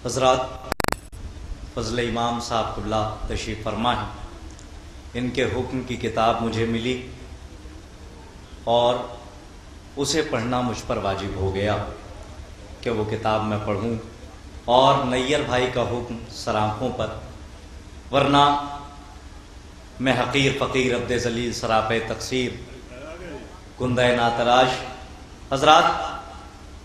حضرات فضل امام صاحب قبلہ تشریف فرما ہیں، ان کے حکم کی کتاب مجھے ملی اور اسے پڑھنا مجھ پر واجب ہو گیا کہ وہ کتاب میں پڑھوں، اور نیر بھائی کا حکم سر آنکھوں پر، ورنہ میں حقیر فقیر عبد ذلیل سراپے تقصیر گندہ ناتراش۔ حضرات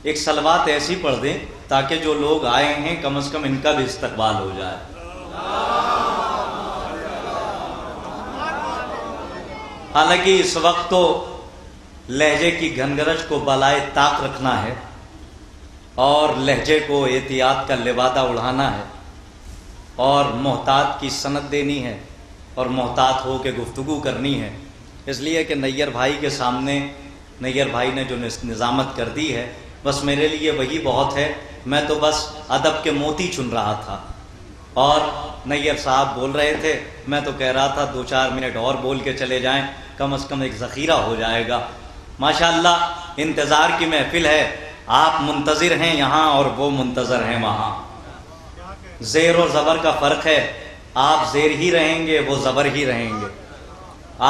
ایک صلوات ایسی پڑھ دیں تاکہ جو لوگ آئے ہیں کم از کم ان کا بھی استقبال ہو جائے۔ حالانکہ اس وقت تو لہجے کی گھنگرج کو بالائے طاق رکھنا ہے اور لہجے کو احتیاط کا لبادہ اڑھانا ہے اور محتاط کی سند دینی ہے اور محتاط ہو کے گفتگو کرنی ہے، اس لیے کہ نیر بھائی کے سامنے نیر بھائی نے جو نظامت کر دی ہے بس میرے لیے وہی بہت ہے۔ میں تو بس ادب کے موتی چن رہا تھا اور نیر صاحب بول رہے تھے، میں تو کہہ رہا تھا 2-4 منٹ اور بول کے چلے جائیں، کم از کم ایک ذخیرہ ہو جائے گا۔ ماشاءاللہ انتظار کی محفل ہے، آپ منتظر ہیں یہاں اور وہ منتظر ہیں وہاں۔ زیر اور زبر کا فرق ہے، آپ زیر ہی رہیں گے وہ زبر ہی رہیں گے،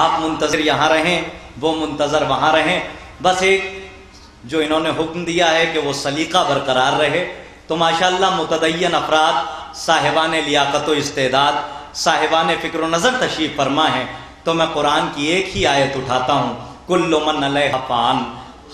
آپ منتظر یہاں رہیں وہ منتظر وہاں رہیں۔ بس ایک جو انہوں نے حکم دیا ہے کہ وہ سلیقہ برقرار رہے، تو ماشاءاللہ متدین افراد، صاحبان لیاقت و استعداد، صاحبان فکر و نظر تشریف فرما ہیں، تو میں قرآن کی ایک ہی آیت اٹھاتا ہوں، کل من علیہا فان،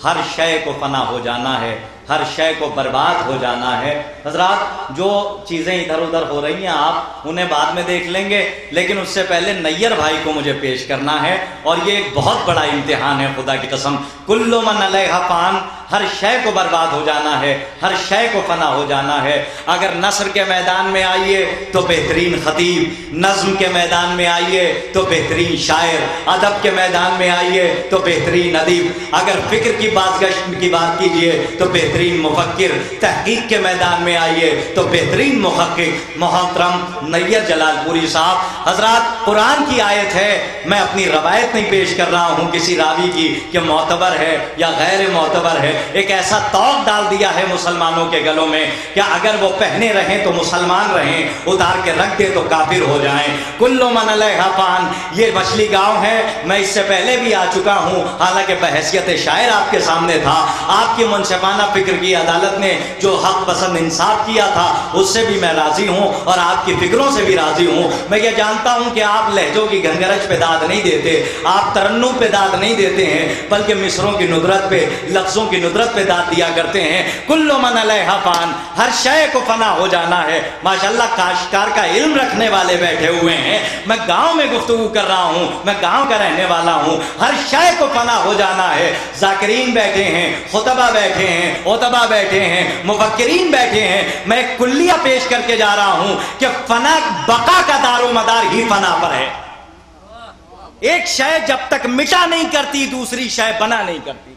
ہر شے کو فنا ہو جانا ہے، ہر شے کو برباد ہو جانا ہے۔ حضرات جو چیزیں ادھر ادھر ہو رہی ہیں آپ انہیں بعد میں دیکھ لیں گے، لیکن اس سے پہلے نیر بھائی کو مجھے پیش کرنا ہے، اور یہ ایک بہت بڑا امتحان ہے خدا کی قسم۔ کل من علیہا فان، ہر شے کو برباد ہو جانا ہے، ہر شے کو فنا ہو جانا ہے۔ اگر نثر کے میدان میں آئیے تو بہترین خطیب، نظم کے میدان میں آئیے تو بہترین شاعر، ادب کے میدان میں آئیے تو بہترین ادیب، اگر فکر کی بازگشت کی بات کیجیے تو بہترین مفکر، تحقیق کے میدان میں آئیے تو بہترین محقق محترم نیر جلال پوری صاحب۔ حضرات قرآن کی آیت ہے، میں اپنی روایت نہیں پیش کر رہا ہوں کسی راوی کی کہ معتبر ہے یا غیر معتبر ہے، ایک ایسا توق ڈال دیا ہے مسلمانوں کے گلوں میں کہ اگر وہ پہنے رہیں تو مسلمان رہیں، اتار کے رکھ دے تو کافر ہو جائیں۔ کل من علیہا فان، یہ مچھلی گاؤں ہے، میں اس سے پہلے بھی آ چکا ہوں، حالانکہ بحیثیت شاعر آپ کے سامنے تھا۔ آپ کی منصفانہ فکر کی عدالت نے جو حق پسند انصاف کیا تھا اس سے بھی میں راضی ہوں اور آپ کی فکروں سے بھی راضی ہوں۔ میں یہ جانتا ہوں کہ آپ لہجوں کی گھنگرج پہ داد نہیں دیتے، آپ ترنم پہ داد نہیں دیتے ہیں، بلکہ مصروں کی ندرت پہ، لفظوں کی ندرت پہ داد دیا کرتے ہیں۔ کل من علیہا فان، ہر شے کو فنا ہو جانا ہے۔ ماشاءاللہ کاشتکار کا علم رکھنے والے بیٹھے ہوئے ہیں، میں گاؤں میں گفتگو کر رہا ہوں، میں گاؤں کا رہنے والا ہوں، ہر شے کو فنا ہو جانا ہے۔ ذاکرین بیٹھے ہیں، خطبہ بیٹھے ہیں، عتبہ بیٹھے ہیں، مفکرین بیٹھے ہیں، میں ایک کلیہ پیش کر کے جا رہا ہوں کہ فنا بقا کا دار و مدار ہی فنا پر ہے۔ ایک شے جب تک مٹا نہیں کرتی دوسری شے بنا نہیں کرتی،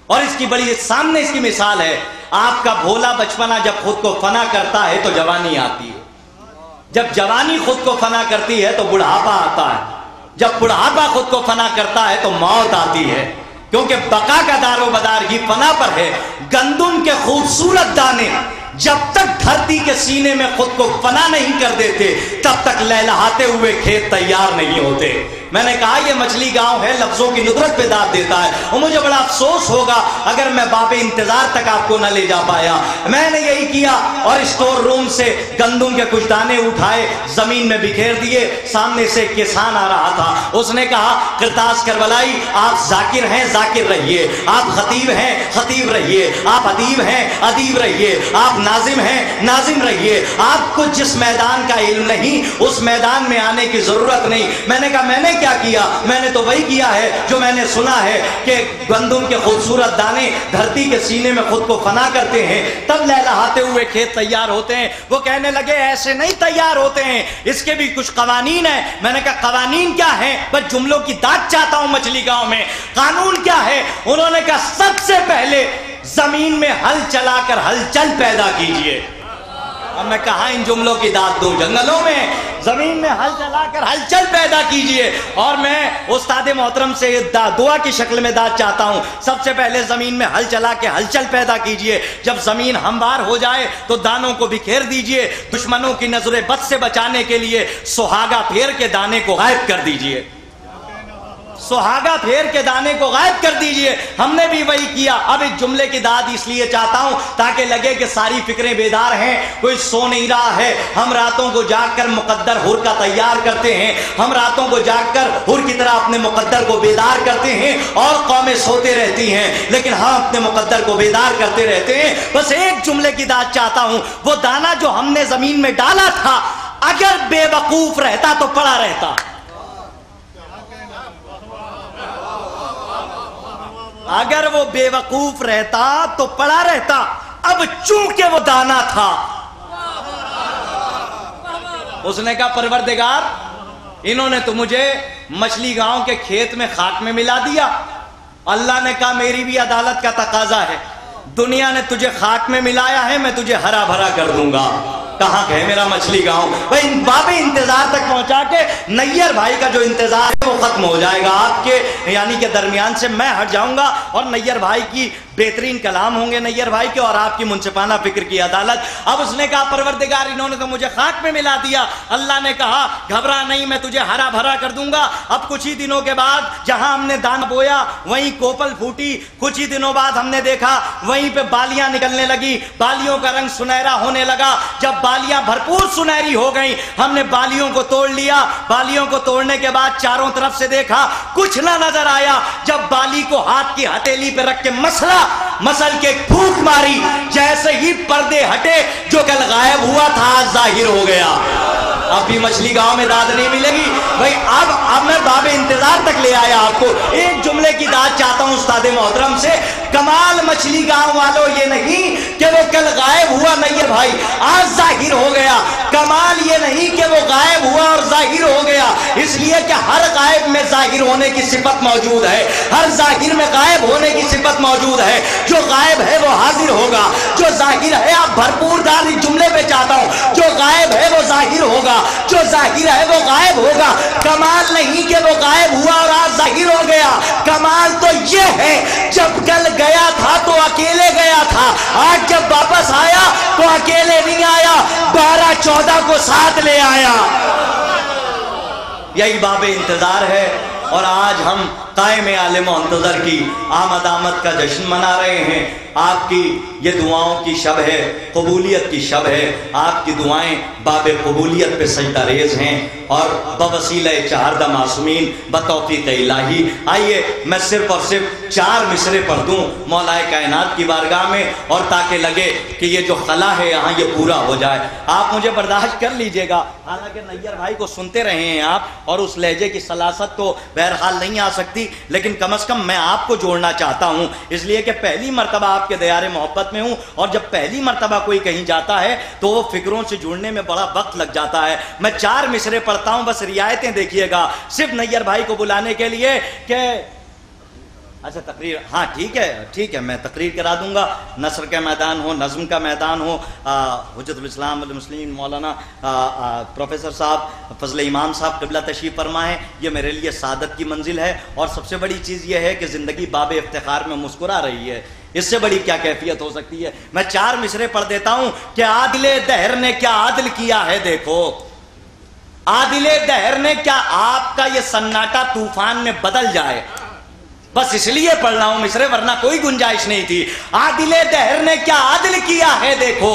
اور اس کی بڑی سامنے اس کی مثال ہے، آپ کا بھولا بچپنا جب خود کو فنا کرتا ہے تو جوانی آتی ہے، جب جوانی خود کو فنا کرتی ہے تو بڑھاپا آتا ہے، جب بڑھاپا خود کو فنا کرتا ہے تو موت آتی ہے، کیونکہ بقا کا دار و مدار ہی فنا پر ہے۔ گندم کے خوبصورت دانے جب تک دھرتی کے سینے میں خود کو فنا نہیں کر دیتے تب تک لہلہاتے ہوئے کھیت تیار نہیں ہوتے۔ میں نے کہا یہ مچھلی گاؤں ہے، لفظوں کی ندرت پہ داد دیتا ہے، اور مجھے بڑا افسوس ہوگا اگر میں باب انتظار تک آپ کو نہ لے جا پایا۔ میں نے یہی کیا اور اسٹور روم سے گندم کے کچھ دانے اٹھائے، زمین میں بکھیر دیے۔ سامنے سے ایک کسان آ رہا تھا، اس نے کہا کرتاس کربلائی آپ ذاکر ہیں ذاکر رہیے، آپ خطیب ہیں خطیب رہیے، آپ ادیب ہیں ادیب رہیے، آپ ناظم ہیں ناظم رہیے، آپ کو جس میدان کا علم نہیں اس میدان میں آنے کی ضرورت نہیں۔ میں نے کہا میں نے کیا کیا؟ میں نے تو وہی کیا ہے جو میں نے سنا ہے کہ گندم کے خوبصورت دانے دھرتی کے سینے میں خود کو فنا کرتے ہیں تب لہلہاتے ہوئے کھیت تیار ہوتے ہیں۔ وہ کہنے لگے ایسے نہیں تیار ہوتے ہیں، اس کے بھی کچھ قوانین ہیں۔ میں نے کہا قوانین کیا ہیں؟ بس جملوں کی داد چاہتا ہوں مچھلی گاؤں میں، قانون کیا ہے؟ انہوں نے کہا سب سے پہلے زمین میں ہل چلا کر ہلچل پیدا کیجئے۔ اب میں کہاں ان جملوں کی داد دوں؟ جنگلوں میں زمین میں ہل چلا کر ہلچل پیدا کیجئے. اور میں استاد محترم سے دعا کی شکل میں داد چاہتا ہوں، سب سے پہلے زمین میں ہل چلا کے ہلچل پیدا کیجئے. جب زمین ہموار ہو جائے تو دانوں کو بکھیر دیجئے. دشمنوں کی نظر بد سے بچانے کے لیے سہاگا پھیر کے دانے کو غائب کر دیجئے. سہاگا پھیر کے دانے کو غائب کر دیجئے. ہم نے بھی وہی کیا. اب اس جملے کی داد اس لیے چاہتا ہوں تاکہ لگے کہ ساری فکریں بیدار ہیں، کوئی سو نہیں رہا ہے. ہم راتوں کو جاگ کر مقدر حر کا تیار کرتے ہیں، ہم راتوں کو جاگ کر حر کی طرح اپنے مقدر کو بیدار کرتے ہیں، اور قومیں سوتے رہتی ہیں لیکن ہم اپنے مقدر کو بیدار کرتے رہتے ہیں. بس ایک جملے کی داد چاہتا ہوں، وہ دانا جو ہم نے زمین میں ڈالا تھا اگر بے وقوف رہتا تو پڑا رہتا. اگر وہ بے وقوف رہتا تو پڑا رہتا. اب چونکہ وہ دانا تھا، اس نے کہا پروردگار انہوں نے تو مجھے مچھلی گاؤں کے کھیت میں خاک میں ملا دیا. اللہ نے کہا میری بھی عدالت کا تقاضا ہے، دنیا نے تجھے خاک میں ملایا ہے، میں تجھے ہرا بھرا کر دوں گا. کہاں گئے میرا مچھلی گاؤں؟ بھائی باب انتظار تک پہنچا کے نیئر بھائی کا جو انتظار ہے وہ ختم ہو جائے گا. آپ کے یعنی کہ درمیان سے میں ہٹ جاؤں گا اور نیئر بھائی کی بہترین کلام ہوں گے نیئر بھائی کے، اور آپ کی منصفانہ فکر کی عدالت. اب اس نے کہا پروردگار انہوں نے تو مجھے خاک میں ملا دیا. اللہ نے کہا گھبرا نہیں، میں تجھے ہرا بھرا کر دوں گا. اب کچھ ہی دنوں کے بعد جہاں ہم نے دانا بویا وہیں کوپل پھوٹی. کچھ ہی دنوں بعد ہم نے دیکھا وہیں پہ بالیاں نکلنے لگی، بالیوں کا رنگ سنہرا ہونے لگا. جب بالیاں بھرپور سنہری ہو گئیں ہم نے بالیوں کو توڑ لیا. بالیوں کو توڑنے کے بعد چاروں طرف سے دیکھا کچھ نہ نظر آیا. جب بالی کو ہاتھ کی ہتھیلی پہ رکھ کے مسل کے پھونک ماری، جیسے ہی پردے ہٹے جو کل غائب ہوا تھا آج ظاہر ہو گیا. اب بھی مچھلی گاؤں میں داد نہیں ملے گی بھائی. اب میں باب انتظار تک لے آیا آپ کو. ایک جملے کی داد چاہتا ہوں استاد محترم سے. کمال مچھلی گاؤں والوں یہ نہیں کہ وہ کل غائب ہوا نیئر بھائی آج ظاہر ہو گیا. کمال یہ نہیں کہ وہ غائب ہوا اور ظاہر ہو گیا، اس لیے کہ ہر غائب میں ظاہر ہونے کی صفت موجود ہے، ہر ظاہر میں غائب ہونے کی صفت موجود ہے. جو غائب ہے وہ حاضر ہوگا، جو ظاہر ہے آپ بھرپور دار جملے پہ چاہتا ہوں، جو غائب ہے وہ ظاہر ہوگا، جو ظاہر ہے وہ غائب ہوگا. کمال نہیں کہ وہ غائب ہوا اور آج ظاہر ہو گیا. کمال تو یہ ہے جب کل گیا تھا تو اکیلے گیا تھا، آج جب واپس آیا تو اکیلے نہیں آیا، 12-14 کو ساتھ لے آیا. یہی باب انتظار ہے. اور آج ہم قائم عالم منتظر کی آمد کا جشن منا رہے ہیں. آپ کی یہ دعاؤں کی شب ہے، قبولیت کی شب ہے. آپ کی دعائیں باب قبولیت پہ سجدہ ریز ہیں اور بوسیلہ چہاردہ معصومین بتوفیق الہی. آئیے میں صرف اور صرف 4 مصرے پڑھ دوں مولا کائنات کی بارگاہ میں، اور تاکہ لگے کہ یہ جو خلا ہے یہاں یہ پورا ہو جائے. آپ مجھے برداشت کر لیجئے گا، حالانکہ نیئر بھائی کو سنتے رہے ہیں آپ اور اس لہجے کی سلاست تو بہرحال نہیں آ سکتی، لیکن کم از کم میں آپ کو جوڑنا چاہتا ہوں، اس لیے کہ پہلی مرتبہ آپ کے دیار محبت میں ہوں. اور جب پہلی مرتبہ کوئی کہیں جاتا ہے تو وہ فکروں سے جڑنے میں بڑا وقت لگ جاتا ہے. میں 4 مصرے پڑھتا ہوں، بس رعایتیں دیکھیے گا صرف نیئر بھائی کو بلانے کے لیے کہ اچھا تقریر، ہاں ٹھیک ہے میں تقریر کرا دوں گا. نثر کا میدان ہو، نظم کا میدان ہو، حجت الاسلام والمسلمین مولانا پروفیسر صاحب فضل ایمان صاحب قبلہ تشریف فرما ہے. یہ میرے لیے سعادت کی منزل ہے، اور سب سے بڑی چیز یہ ہے کہ زندگی باب افتخار میں مسکرا رہی ہے. اس سے بڑی کیا کیفیت ہو سکتی ہے. میں 4 مصرے پڑھ دیتا ہوں کہ عادل دہر نے کیا عادل کیا ہے. دیکھو عادل دہر نے کیا، آپ کا یہ سناٹا طوفان میں بدل جائے بس اس لیے پڑھ رہا ہوں مصرے، ورنہ کوئی گنجائش نہیں تھی. عادل دہر نے کیا عادل کیا ہے. دیکھو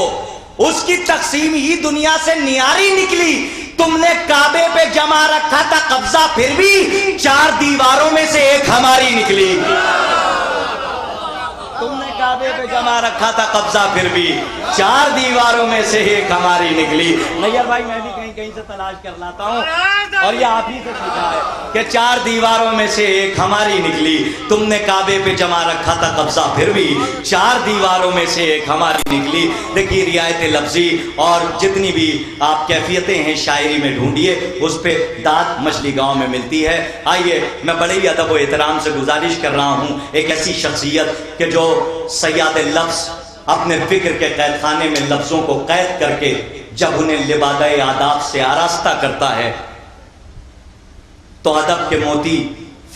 اس کی تقسیم ہی دنیا سے نیاری نکلی. تم نے کعبے پہ جمع رکھا تھا قبضہ، پھر بھی 4 دیواروں میں سے ایک ہماری نکلی. تم نے کعبے پہ جمع رکھا تھا قبضہ، پھر بھی 4 دیواروں میں سے ایک ہماری نکلی. نیئر بھائی میں بھی کہیں سے تلاش کر لاتا ہوں، اور یہ آپ ہی سے سیکھا ہے کہ 4 دیواروں میں سے ایک ہماری نکلی. تم نے کعبے پہ جمع رکھا تھا قبضہ، پھر بھی 4 دیواروں میں سے ایک ہماری نکلی. دیکھیے رعایت لفظی اور جتنی بھی آپ کیفیتیں ہیں شاعری میں ڈھونڈیے، اس پہ داد مچھلی گاؤں میں ملتی ہے. آئیے میں بڑے ہی ادب و احترام سے گزارش کر رہا ہوں ایک ایسی شخصیت کہ جو سیاد لفظ اپنے فکر کے قید خانے میں لفظوں کو قید کر کے جب انہیں لبادہ آداب سے آراستہ کرتا ہے تو ادب کے موتی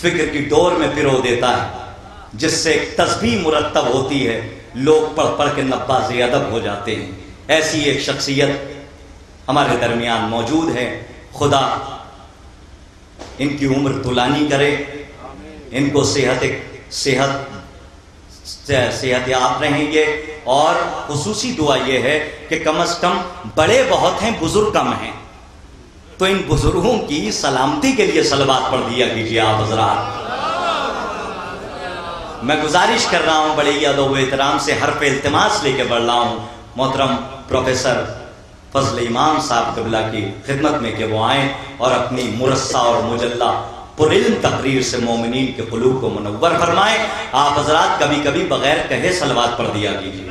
فکر کی ڈور میں پرو دیتا ہے، جس سے ایک تسبیح مرتب ہوتی ہے، لوگ پڑھ پڑھ کے نباز ادب ہو جاتے ہیں۔ ایسی ایک شخصیت ہمارے درمیان موجود ہے، خدا ان کی عمر طولانی کرے، ان کو صحت یاب رہیں گے، اور خصوصی دعا یہ ہے کہ کم از کم بڑے بہت ہیں، بزرگ کم ہیں، تو ان بزرگوں کی سلامتی کے لیے صلوات پڑھ دیا کیجیے آپ حضرات۔ میں گزارش کر رہا ہوں بڑے ادب و احترام سے، حرف التماس لے کے بڑھ رہا ہوں محترم پروفیسر فضل امام صاحب قبلہ کی خدمت میں کہ وہ آئیں اور اپنی مرصع اور مجلہ پرعلم تقریر سے مومنین کے قلوب کو منور فرمائیں۔ آپ حضرات کبھی کبھی بغیر کہے صلوات پڑھ دیا کیجیے۔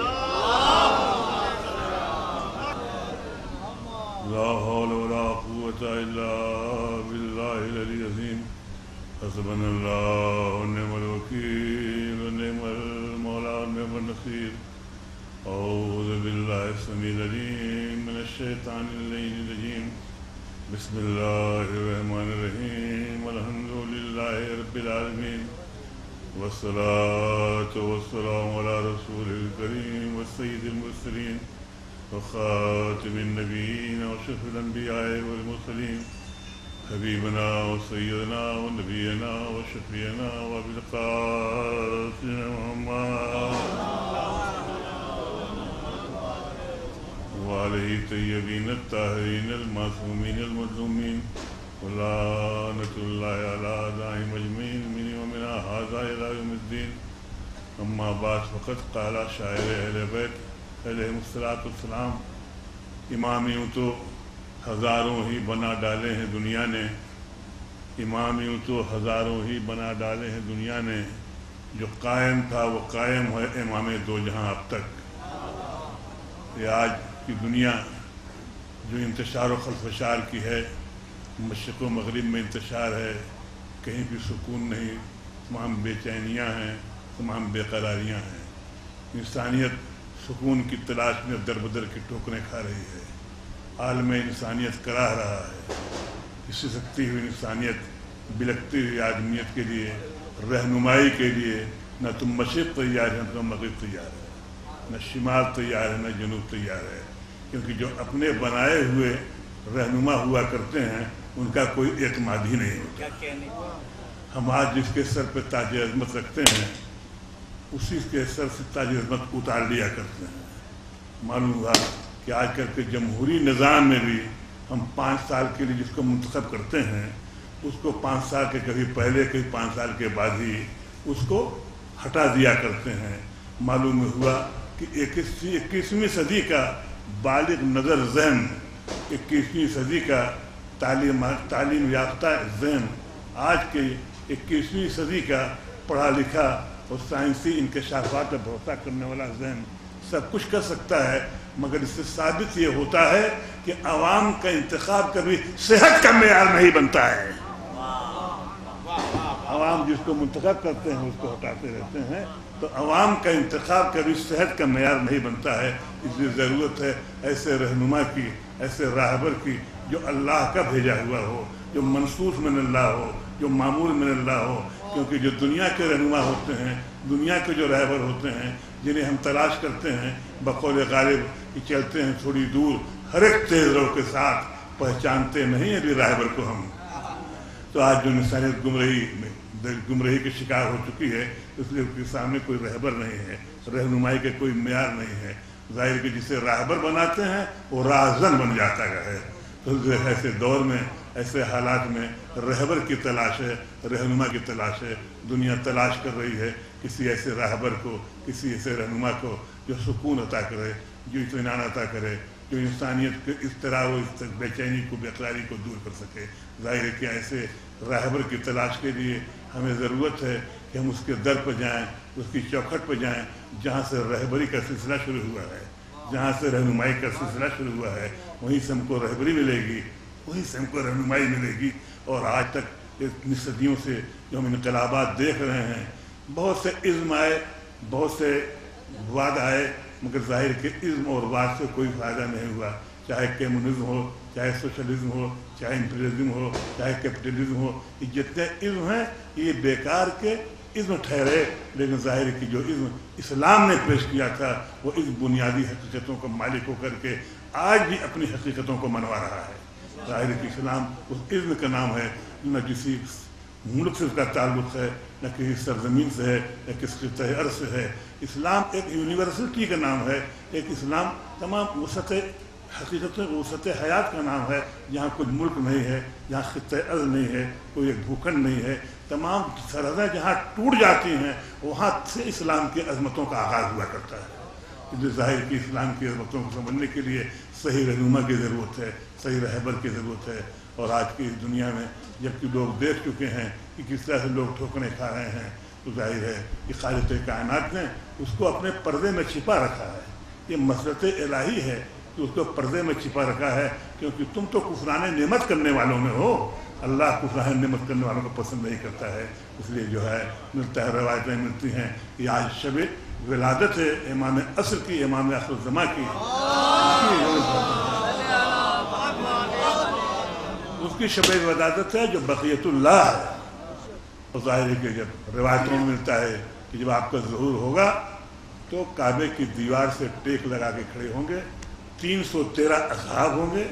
لا حول ولا قوة الا بالله العلي العظيم حسبنا الله ونعم الوكيل ونعم المولى ونعم النصير اعوذ بالله السميع العليم من الشيطان اللعين الرجيم بسم الله الرحمن الرحيم الحمد لله رب العالمين والصلاة والسلام على رسوله الكريم والسيد المرسلين وخاتم النبيين وشرف الأنبياء والمرسلين حبيبنا وسيدنا ونبينا وشفيعنا وأبي القاسم محمد وعليه الطيبين الطاهرين المعصومين المظلومين ولعنة الله على أعدائهم أجمعين من يومنا هذا إلى يوم الدين أما بعد فقد قال شاعر أهل بیت علیہ السلام، امام یوں تو ہزاروں ہی بنا ڈالے ہیں دنیا نے، امام یوں تو ہزاروں ہی بنا ڈالے ہیں دنیا نے، جو قائم تھا وہ قائم ہے امام دو جہاں اب تک۔ یہ آج کی دنیا جو انتشار و خلفشار کی ہے، مشرق و مغرب میں انتشار ہے، کہیں بھی سکون نہیں، تمام بے چینیاں ہیں، تمام بے قراریاں ہیں، انسانیت سکون کی تلاش میں در بدر کی ٹھوکریں کھا رہی ہے، عالم انسانیت کراہ رہا ہے، اس سے سکتی ہوئی انسانیت بلکتی ہوئی آدمیت کے لیے رہنمائی کے لیے نہ تم مشرق تیار ہے نہ تم مغرب تیار ہے، نہ شمال تیار ہے نہ جنوب تیار ہے، کیونکہ جو اپنے بنائے ہوئے رہنما ہوا کرتے ہیں ان کا کوئی اعتماد ہی نہیں ہوتا۔ ہم آج جس کے سر پہ تاج عظمت رکھتے ہیں اسی کے سر سے تاج عظمت اتار لیا کرتے ہیں۔ معلوم ہوا کہ آج کل کے جمہوری نظام میں بھی ہم 5 سال کے لیے جس کو منتخب کرتے ہیں اس کو 5 سال کے کبھی پہلے کبھی 5 سال کے بعد ہی اس کو ہٹا دیا کرتے ہیں۔ معلوم ہوا کہ 21ویں صدی کا بالغ نظر ذہن، 21ویں صدی کا تعلیم یافتہ ذہن، آج کے 21ویں صدی کا پڑھا لکھا اور سائنسی انکشافات پر بھروسہ کرنے والا ذہن سب کچھ کر سکتا ہے، مگر اس سے ثابت یہ ہوتا ہے کہ عوام کا انتخاب کبھی صحت کا معیار نہیں بنتا ہے۔ عوام جس کو منتخب کرتے ہیں اس کو ہٹاتے رہتے ہیں، تو عوام کا انتخاب کبھی صحت کا معیار نہیں بنتا ہے۔ اس لیے ضرورت ہے ایسے رہنما کی، ایسے راہبر کی جو اللہ کا بھیجا ہوا ہو، جو منصوص من اللہ ہو، جو معمول من اللہ ہو، کیونکہ جو دنیا کے رہنما ہوتے ہیں، دنیا کے جو رہبر ہوتے ہیں جنہیں ہم تلاش کرتے ہیں بقول غالب کہ چلتے ہیں تھوڑی دور ہر ایک تیز رو کے ساتھ، پہچانتے نہیں ہیں بھی راہبر کو ہم۔ تو آج جو انسانیت گمراہی کے شکار ہو چکی ہے اس لیے اس کے سامنے کوئی رہبر نہیں ہے، رہنمائی کے کوئی معیار نہیں ہے۔ ظاہر کہ جسے راہبر بناتے ہیں وہ راہزن بن جاتا ہے۔ تو ایسے دور میں، ایسے حالات میں رہبر کی تلاش ہے، رہنما کی تلاش ہے۔ دنیا تلاش کر رہی ہے کسی ایسے راہبر کو، کسی ایسے رہنما کو جو سکون عطا کرے، جو اطمینان عطا کرے، جو انسانیت کے اضطراب و بے چینی کو، بے قراری کو دور کر سکے۔ ظاہر ہے کہ ایسے راہبر کی تلاش کے لیے ہمیں ضرورت ہے کہ ہم اس کے در پہ جائیں، اس کی چوکھٹ پہ جائیں جہاں سے رہبری کا سلسلہ شروع ہوا ہے، جہاں سے رہنمائی کا سلسلہ شروع ہوا ہے، وہیں سے ہم کو رہبری ملے گی، وہیں سے ہم کو رہنمائی ملے گی۔ اور آج تک اتنی صدیوں سے جو ہم انقلابات دیکھ رہے ہیں، بہت سے عزم آئے، بہت سے وعد آئے، مگر ظاہر کہ عزم اور رواج سے کوئی فائدہ نہیں ہوا، چاہے کمیونزم ہو، چاہے سوشلزم ہو، چاہے امپیریلزم ہو، چاہے کیپٹلزم ہو، یہ جتنے عزم ہیں یہ بیکار کے عزم ٹھہرے، لیکن ظاہر کہ جو عزم اسلام نے پیش کیا تھا وہ اس بنیادی حقیقتوں کا مالک ہو کر کے آج بھی اپنی حقیقتوں کو منوا رہا ہے۔ ظاہر کہ اسلام اس عزم کا نام ہے، نہ کسی ملک سے اس کا تعلق ہے، نہ کسی سرزمین سے ہے، نہ کسی خطہ ارض سے ہے۔ اسلام ایک یونیورسلٹی کا نام ہے، ایک اسلام تمام وسعت حقیقت وسعت حیات کا نام ہے، جہاں کوئی ملک نہیں ہے، جہاں خطہ ارض نہیں ہے، کوئی ایک بھوکھنڈ نہیں ہے، تمام سرحدیں جہاں ٹوٹ جاتی ہیں وہاں سے اسلام کی عظمتوں کا آغاز ہوا کرتا ہے۔ جو ظاہر کی اسلام کی عظمتوں کو سمجھنے کے لیے صحیح رہنما کی ضرورت ہے، صحیح رہبر کی ضرورت ہے۔ اور آج کی دنیا میں جبکہ لوگ دیکھ چکے ہیں کہ کس طرح سے لوگ ٹھوکریں کھا رہے ہیں، تو ظاہر ہے کہ خالق کائنات نے اس کو اپنے پردے میں چھپا رکھا ہے۔ یہ مسرت الہی ہے کہ اس کو پردے میں چھپا رکھا ہے، کیونکہ تم تو کفران نعمت کرنے والوں میں ہو، اللہ کفران نعمت کرنے والوں کو پسند نہیں کرتا ہے۔ اس لیے جو ہے ملتا ہے، روایتیں ملتی ہیں کہ آج شب ولادت ہے امام عصر کی، امام آخر الزماں کی، اس کی شب ولادت ہے جو بقیت اللہ ہے۔ اور ظاہر ہے کہ جب روایتوں میں ملتا ہے کہ جب آپ کا ظہور ہوگا تو کعبے کی دیوار سے ٹیک لگا کے کھڑے ہوں گے، 313 اصحاب ہوں گے،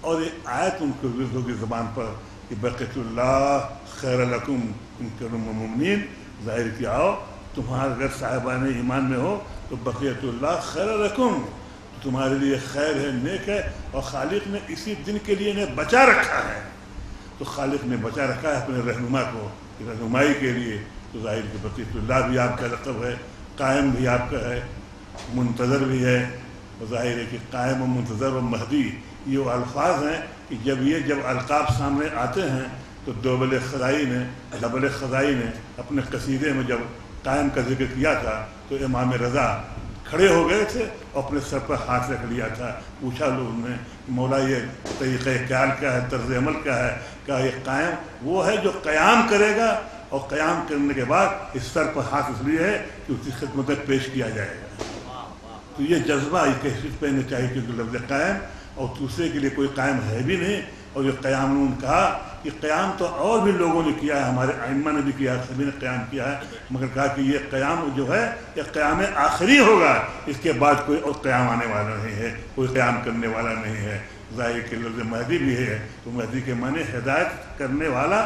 اور یہ آیت ان کو ورد ہوگی زبان پر کہ بقیت اللہ خیر لکم ان کنتم مؤمنین۔ ظاہر کہ آؤ تمہارا اگر صاحبان ایمان میں ہو تو بقیت اللہ خیر لکم، تمہارے لیے خیر ہے، نیک ہے، اور خالق نے اسی دن کے لیے انہیں بچا رکھا ہے۔ تو خالق نے بچا رکھا ہے اپنے رہنما کو رہنمائی کے لیے۔ تو ظاہر کہ بقیت اللہ بھی آپ کا لقب ہے، قائم بھی آپ کا ہے، منتظر بھی ہے۔ اور ظاہر ہے کہ قائم و منتظر و مہدی یہ وہ الفاظ ہیں کہ جب القاب سامنے آتے ہیں تو ڈبل خزائی نے اپنے قصیدے میں جب قائم کا ذکر کیا تھا تو امام رضا کھڑے ہو گئے تھے اور اپنے سر پر ہاتھ رکھ لیا تھا۔ پوچھا لوگوں نے مولا یہ طریقہ خیال کیا ہے، طرز عمل کیا ہے؟ کہا یہ قائم وہ ہے جو قیام کرے گا، اور قیام کرنے کے بعد اس سر پر ہاتھ اس لیے ہے کہ اس کی خدمت میں پیش کیا جائے گا۔ تو یہ جذبہ یہ کیفیت پہنے چاہیے کہ لفظ قائم، اور دوسرے کے لیے کوئی قائم ہے بھی نہیں۔ اور یہ قیام انہوں نے کہا کہ قیام تو اور بھی لوگوں نے کیا ہے، ہمارے ائمہ نے بھی کیا ہے، سبھی نے قیام کیا ہے، مگر کہا کہ یہ قیام جو ہے یہ قیام آخری ہوگا، اس کے بعد کوئی اور قیام آنے والا نہیں ہے، کوئی قیام کرنے والا نہیں ہے۔ ظاہر کہ لفظ مہدی بھی ہے تو مہدی کے معنی ہدایت کرنے والا،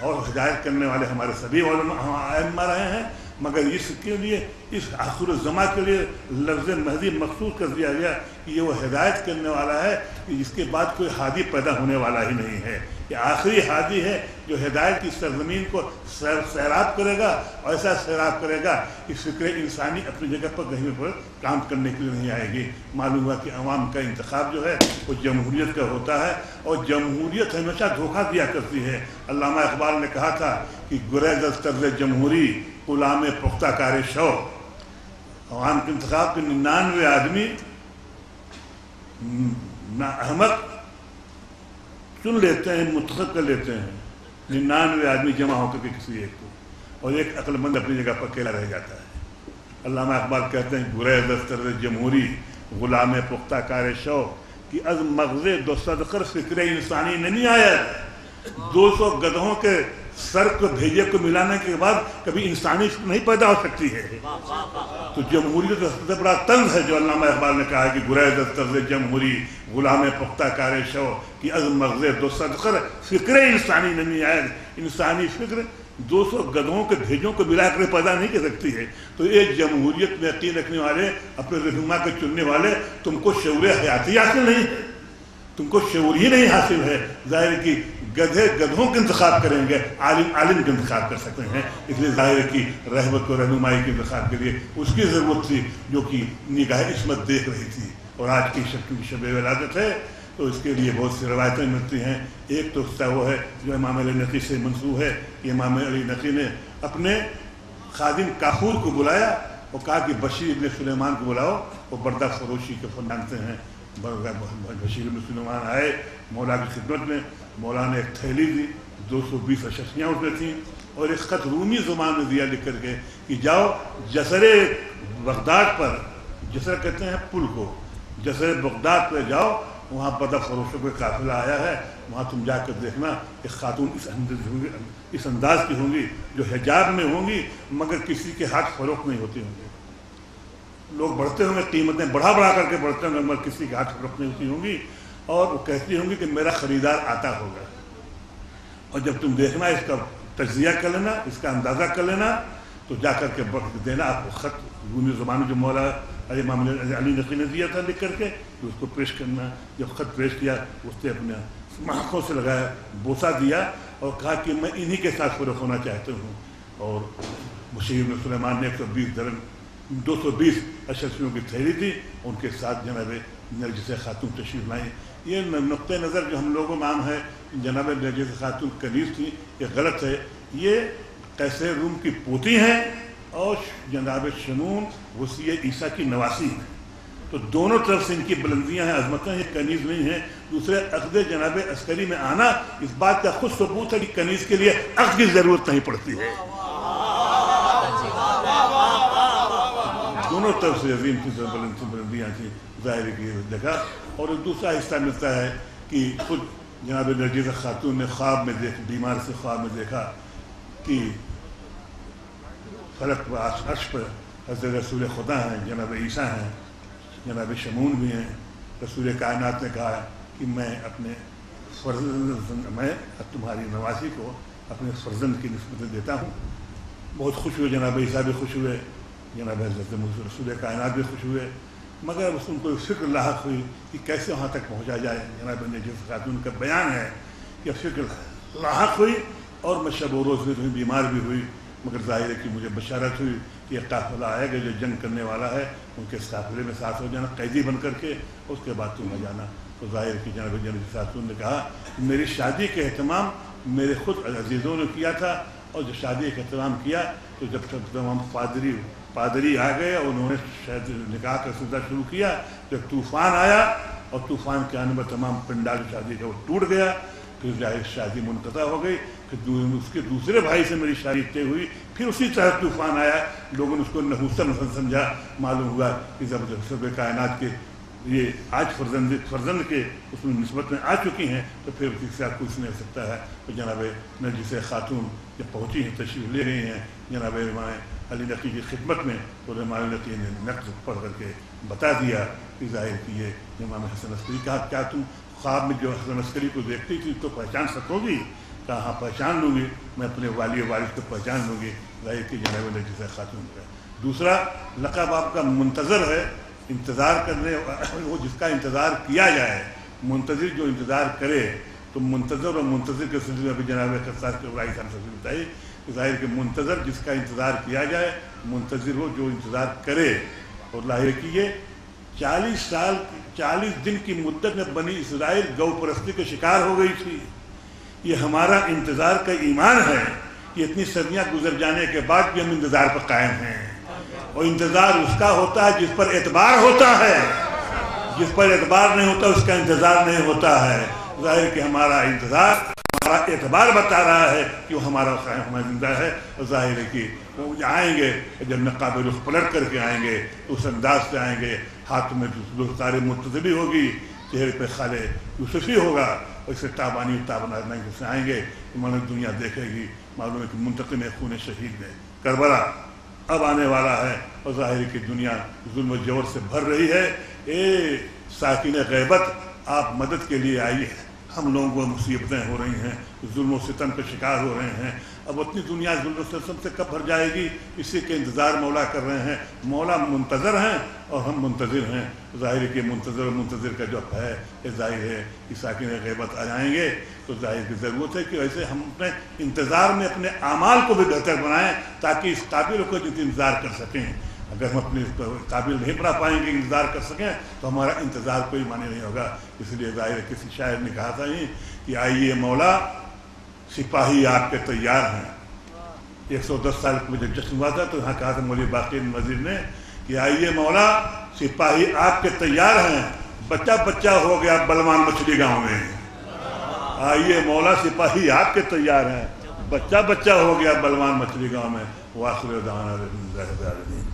اور ہدایت کرنے والے ہمارے سبھی علماء ائمہ رہے ہیں، مگر اس کے لیے اس آخر الزماں کے لیے لفظ مہدی مخصوص کر دیا گیا کہ یہ وہ ہدایت کرنے والا ہے کہ جس کے بعد کوئی ہادی پیدا ہونے والا ہی نہیں ہے۔ یہ آخری ہادی ہے جو ہدایت کی سرزمین کو سیراب کرے گا، اور ایسا سیراب کرے گا کہ فکر انسانی اپنی جگہ پر کہیں پر کام کرنے کے لیے نہیں آئے گی۔ معلوم ہوا کہ عوام کا انتخاب جو ہے وہ جمہوریت کا ہوتا ہے، اور جمہوریت ہمیشہ دھوکہ دیا کرتی ہے۔ علامہ اقبال نے کہا تھا کہ گریز از طرز جمہوری غلام پختہ کار شوق۔ عوام کے انتخاب کے 99 آدمی احمق چن لیتے ہیں، منتخب کر لیتے ہیں، 99 آدمی جمع ہو کر کے کسی ایک کو، اور ایک عقل مند اپنی جگہ پر اکیلا رہ جاتا ہے۔ علامہ اقبال کہتے ہیں گریز از طرز جمہوری غلام پختہ کار شوق کہ از مغز دو صدقر فکر انسانی نہیں آیا۔ 200 گدھوں کے سر کو بھیجے کو ملانے کے بعد کبھی انسانی نہیں پیدا ہو سکتی ہے۔ تو جمہوریت کا سب سے بڑا طنز ہے جو علامہ اقبال نے کہا ہے کہ گریز از طرز جمہوری غلام پختہ کار شو کہ از مغز دو صدقر فکر انسانی نہیں آئے۔ انسانی فکر 200 گدھوں کے بھیجوں کو ملا کر پیدا نہیں کر سکتی ہے۔ تو ایک جمہوریت میں یقین رکھنے والے، اپنے رہنما کے چننے والے، تم کو شعور حیاتی حاصل نہیں ہے، تم کو شعور ہی نہیں حاصل ہے۔ ظاہر کی گدھے گدھوں کے انتخاب کریں گے، عالم عالم کے انتخاب کر سکتے ہیں۔ اس لیے ظاہر کی رہبت و رہنمائی کے انتخاب کے لیے اس کی ضرورت تھی جو کہ نگاہ عصمت دیکھ رہی تھی۔ اور آج کی شب ولادت ہے تو اس کے لیے بہت سی روایتیں ملتی ہیں۔ ایک تو وہ ہے جو امام علی نقی سے منسوب ہے کہ امام علی نقی نے اپنے خادم کافور کو بلایا اور کہا کہ بشیر ابن سلیمان کو بلاؤ، وہ بردہ فروشی کے جانتے ہیں۔ بشیر ابن سلیمان آئے مولا کی خدمت میں، مولا نے ایک تھیلی دی، 220 اشیاء اس میں تھیں، اور ایک خط رومی زبان میں دیا لکھ کر کے کہ جاؤ جسر بغداد پر جسر کہتے ہیں پل کو، جسر بغداد پہ جاؤ، وہاں بدر فروشوں کا قافلہ آیا ہے، وہاں تم جا کر دیکھنا کہ خاتون اس انداز کی ہوں گی جو حجاب میں ہوں گی، مگر کسی کے ہاتھ فروخت نہیں ہوتی ہوں گی. لوگ بڑھتے ہوں گے، قیمتیں بڑھا کر کے بڑھتے ہوں گے، مگر کسی کے ہاتھ فروخت نہیں ہوتی ہوں گی، اور وہ کہتی ہوں گی کہ میرا خریدار آتا ہوگا. اور جب تم دیکھنا اس کا تجزیہ کر لینا، اس کا اندازہ کر لینا، تو جا کر کے بڑھ دینا. آپ کو خط رومی زبان جو مولا امام علی نقی نے دیا تھا لکھ کر کے، اس کو پیش کرنا. جب خط پیش کیا، اس نے اپنے آنکھوں سے لگایا، بوسہ دیا اور کہا کہ میں انہی کے ساتھ فروخت ہونا چاہتا ہوں. اور مشیر بن سلیمان نے 120 درہم 220 اشرفیوں کی تھیلی تھی، ان کے ساتھ جناب نرجس خاتون تشریف لائیں. یہ نقطۂ نظر جو ہم لوگوں میں عام ہے جناب نرجس خاتون کنیز تھی، یہ غلط ہے. یہ قیصر روم کی پوتی ہیں اور جناب شنون وصی عیسیٰ کی نواسی ہیں، تو دونوں طرف سے ان کی بلندیاں ہیں، عظمتیں ہیں، کنیز نہیں ہیں. دوسرے عقد جناب عسکری میں آنا اس بات کا خود ثبوت ہے کہ کنیز کے لیے عقد کی ضرورت نہیں پڑتی ہے. دونوں طرف سے عظیم بلندیاں تھیں ظاہر کی جگہ. اور ایک دوسرا حصہ ملتا ہے کہ خود جناب نرجس خاتون نے خواب میں بیمار سے خواب میں دیکھا کہ فلک و عرش پر حضرت رسول خدا ہیں، جناب عیسیٰ ہیں، جناب شمون بھی ہیں. رسول کائنات نے کہا کہ میں اپنے تمہاری نواسی کو اپنے فرزند کی نسبت دیتا ہوں. بہت خوش ہوئے، جناب عیسیٰ بھی خوش ہوئے، جناب حضرت رسول کائنات بھی خوش ہوئے. مگر اس ان کو فکر لاحق ہوئی کہ کیسے وہاں تک پہنچا جائے. جناب نرجس خاتون کا بیان ہے کہ فکر لاحق ہوئی اور میں شب و روز بھی بیمار بھی ہوئی، مگر ظاہر ہے کہ مجھے بشارت ہوئی کہ یہ قافلہ آئے گا جو جنگ کرنے والا ہے، ان کے قافلے میں ساتھ ہو جانا قیدی بن کر کے، اس کے بعد تم نہ جانا. تو ظاہر کہ جناب نرجس خاتون نے کہا میری شادی کا اہتمام میرے خود عزیزوں نے کیا تھا، اور جو شادی کا اہتمام کیا تو جب تمام پادری آ گئے اور انہوں نے شاید نکاح کا سلسلہ شروع کیا، جب طوفان آیا اور طوفان کے آنے میں تمام پنڈال شادی کا وہ ٹوٹ گیا، پھر ظاہر شادی منقطع ہو گئی. پھر اس کے دوسرے بھائی سے میری شادی طے ہوئی، پھر اسی طرح طوفان آیا. لوگوں نے اس کو نحوست سمجھا. معلوم ہوا کہ جب سب کائنات کے یہ آج فرزند کے اس میں نسبت میں آ چکی ہیں تو پھر اس سے کچھ نہیں ہو سکتا ہے. تو جناب نرجس خاتون جب پہنچی ہیں، تشریف لے رہی ہیں جناب امام علی نقی کی خدمت میں، تو امام علی نقی نے نقد پڑھ کر کے بتا دیا کہ ظاہر کی یہ امام حسن عسکری. کہا کیا تم خواب میں جو حسن عسکری کو دیکھتی تھی تو پہچان سکو گی؟ کہا ہاں پہچان لوں گی، میں اپنے والی وارث کو پہچان لوں گی. ظاہر کی جناب نرجس خاتون کا دوسرا لقب آپ کا منتظر ہے. انتظار کرنے وہ جس کا انتظار کیا جائے، منتظر جو انتظار کرے، تو منتظر اور منتظر کے سلسلے میں بھی جناب خصاص کے ابراہیم صاحب سے بتائی کہ ظاہر کہ منتظر جس کا انتظار کیا جائے، منتظر ہو جو انتظار کرے. اور ظاہر کہ یہ 40 دن کی مدت میں بنی اسرائیل گو پرستی کے شکار ہو گئی تھی. یہ ہمارا انتظار کا ایمان ہے کہ اتنی صدیاں گزر جانے کے بعد بھی ہم انتظار پر قائم ہیں. اور انتظار اس کا ہوتا ہے جس پر اعتبار ہوتا ہے، جس پر اعتبار نہیں ہوتا اس کا انتظار نہیں ہوتا ہے. ظاہر کہ ہمارا انتظار ہمارا اعتبار بتا رہا ہے کہ وہ ہمارا زندہ ہے. اور ظاہر ہے کہ وہ آئیں گے جب نقاب رخ پلٹ کر کے آئیں گے تو اس انداز سے آئیں گے، ہاتھ میں دستار منتظبی ہوگی، چہرے پہ خال یوسفی ہوگا، اور اسے تابانی سے آئیں گے. دنیا دیکھے گی، معلوم ہے کہ منتقم خون شہید نے کربلا اب آنے والا ہے. اور ظاہر کی دنیا ظلم و جور سے بھر رہی ہے. اے ساکن غیبت آپ مدد کے لیے آئیے، ہم لوگوں کو مصیبتیں ہو رہی ہیں، ظلم و ستم کے شکار ہو رہے ہیں. اب اتنی دنیا ظلم و ستم سے کب بھر جائے گی؟ اسی کے انتظار مولا کر رہے ہیں. مولا منتظر ہیں اور ہم منتظر ہیں. ظاہر کہ منتظر و منتظر کا جو ہے یہ ظاہر ہے کہ ساکن غیبت آ جائیں گے. تو ظاہر کی ضرورت ہے کہ ایسے ہم اپنے انتظار میں اپنے اعمال کو بھی بہتر بنائیں تاکہ اس قابل کو انتظار کر سکیں. اگر ہم اپنے قابل نہیں بنا پائیں گے انتظار کر سکیں تو ہمارا انتظار کوئی معنی نہیں ہوگا. اس لیے ظاہر کسی شاعر نے کہا تھا کہ آئیے مولا سپاہی آپ کے تیار ہیں. 110 سال کو جب جشن ہوا تھا تو یہاں کہا تھا مولوی باقر وزیر نے کہ آئیے مولا سپاہی آپ کے تیار ہیں، بچہ بچہ ہو گیا بلوان مچھلی گاؤں میں. آئیے مولا سپاہی آپ کے تیار ہیں، بچہ بچہ ہو گیا بلوان مچھلی گاؤں میں. وآخر دعوانا الحمدللہ رب العالمین.